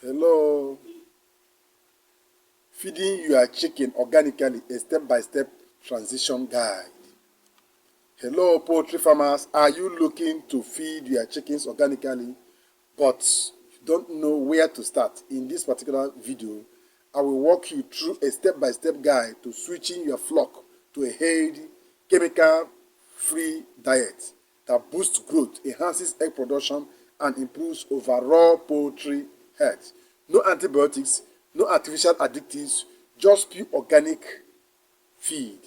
Hello. Feeding your chicken organically, a step-by-step transition guide. Hello, poultry farmers. Are you looking to feed your chickens organically, but you don't know where to start? In this particular video, I will walk you through a step-by-step guide to switching your flock to a healthy, chemical-free diet that boosts growth, enhances egg production, and improves overall poultry health. No antibiotics, no artificial additives, just pure organic feed,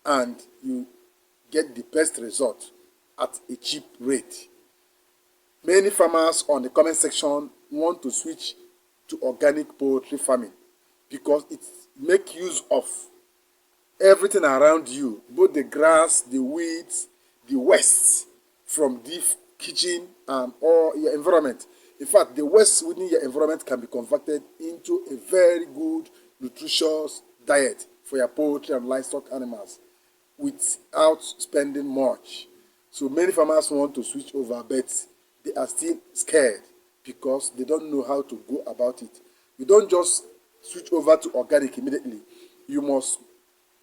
and you get the best result at a cheap rate. Many farmers on the comment section want to switch to organic poultry farming because it makes use of everything around you, both the grass, the weeds, the waste from the kitchen and all your environment. In fact, the waste within your environment can be converted into a very good, nutritious diet for your poultry and livestock animals without spending much. So many farmers want to switch over, but they are still scared because they don't know how to go about it. You don't just switch over to organic immediately. You must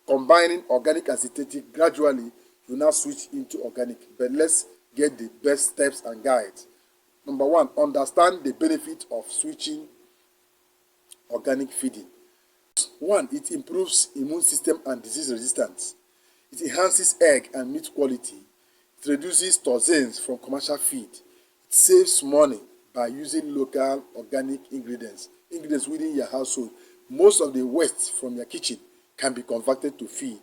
combining organic and synthetic gradually. You now switch into organic. But let's get the best steps and guides. Number one, understand the benefit of switching organic feeding. One, it improves immune system and disease resistance. It enhances egg and meat quality. It reduces toxins from commercial feed. It saves money by using local organic ingredients within your household. Most of the waste from your kitchen can be converted to feed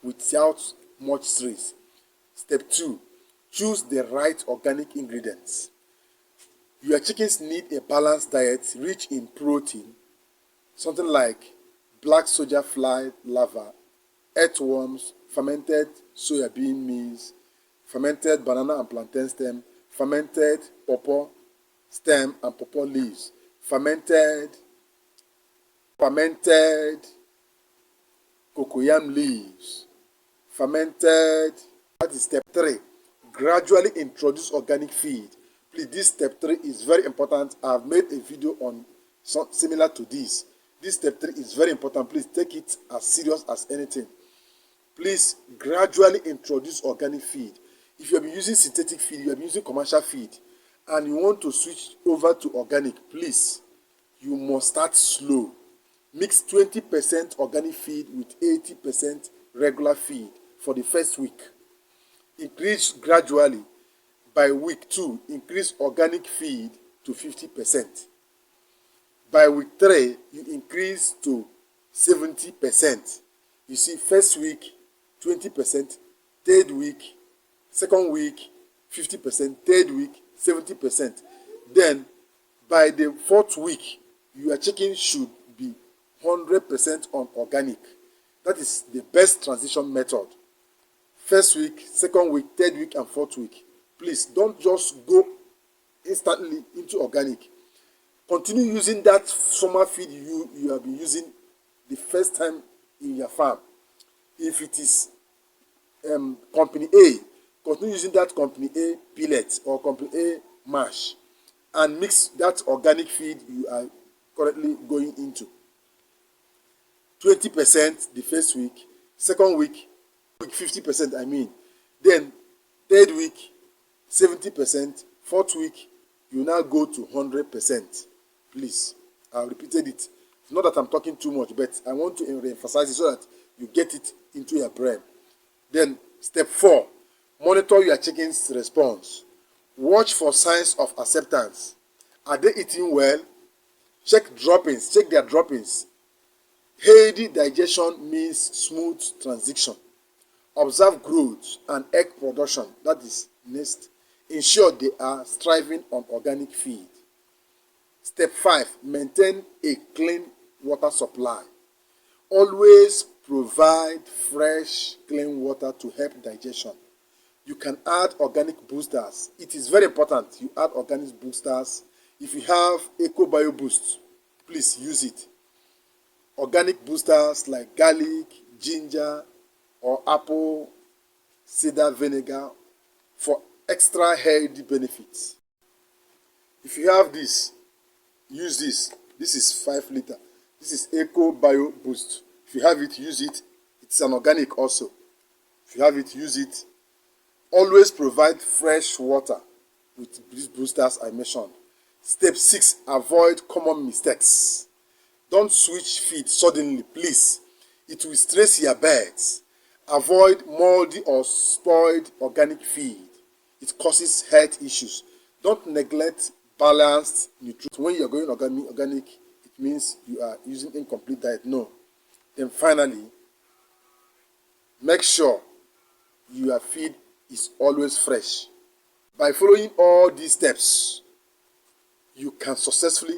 without much stress. Step two, choose the right organic ingredients. Your chickens need a balanced diet rich in protein, something like black soldier fly larvae, earthworms, fermented soybean meals, fermented banana and plantain stem, fermented pawpaw stem and pawpaw leaves, fermented cocoyam leaves, fermented. That is step 3. Gradually introduce organic feed. Please, this step 3 is very important. I have made a video on similar to this. This step 3 is very important. Please take it as serious as anything. Please gradually introduce organic feed. If you have been using synthetic feed, you have been using commercial feed, and you want to switch over to organic, please, you must start slow. Mix 20% organic feed with 80% regular feed for the first week. Increase gradually. By week 2, increase organic feed to 50%. By week 3, you increase to 70%. You see, first week, 20%, third week, second week, 50%, third week, 70%. Then, by the 4th week, your chicken should be 100% on organic. That is the best transition method. First week, second week, third week, and 4th week. Please don't just go instantly into organic. Continue using that summer feed you have been using the first time in your farm. If it is company A, continue using that company A pellet or company A mash and mix that organic feed you are currently going into. 20% the first week, second week 50%, I mean. Then third week, 70%, 4th week, you now go to 100%. Please, I repeated it. It's not that I'm talking too much, but I want to emphasize it so that you get it into your brain. Then, step 4, monitor your chicken's response. Watch for signs of acceptance. Are they eating well? Check their droppings. Healthy digestion means smooth transition. Observe growth and egg production. That is next. Ensure they are thriving on organic feed. Step 5, maintain a clean water supply. Always provide fresh, clean water to help digestion. You can add organic boosters. It is very important you add organic boosters. If you have Eco Bio Boost, please use it. Organic boosters like garlic, ginger, or apple cider vinegar for extra healthy benefits. If you have this, use this. This is 5 liter. This is Eco Bio Boost. If you have it, use it. It's an organic also. If you have it, use it. Always provide fresh water with these boosters I mentioned. Step 6, avoid common mistakes. Don't switch feed suddenly, please. It will stress your birds. Avoid moldy or spoiled organic feed. It causes health issues. Don't neglect balanced nutrition. When you're going organic, it means you are using incomplete diet. No. Then finally, make sure your feed is always fresh. By following all these steps, you can successfully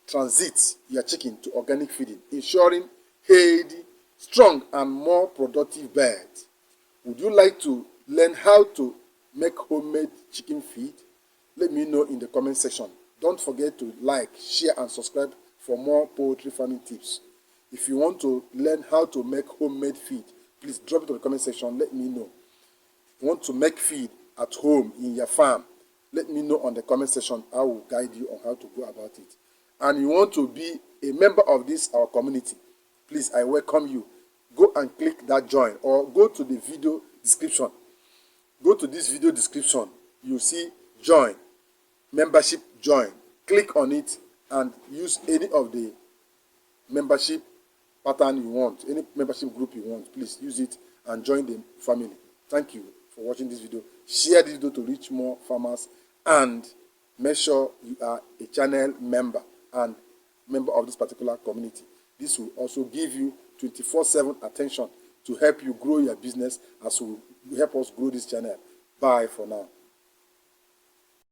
transit your chicken to organic feeding, ensuring healthy, strong, and more productive birds. Would you like to learn how to make homemade chicken feed? Let me know in the comment section. Don't forget to like, share, and subscribe for more poultry farming tips. If you want to learn how to make homemade feed, please drop it in the comment section. Let me know. If you want to make feed at home in your farm, let me know on the comment section. I will guide you on how to go about it. And you want to be a member of our community, please, I welcome you. Go and click that join, or go to the video description. Go to this video description. You see join, membership join. Click on it and use any of the membership pattern you want, any membership group you want. Please use it and join the family. Thank you for watching this video. Share this video to reach more farmers, and make sure you are a channel member and member of this particular community. This will also give you 24/7 attention to help you grow your business, as will help us grow this channel. Bye for now.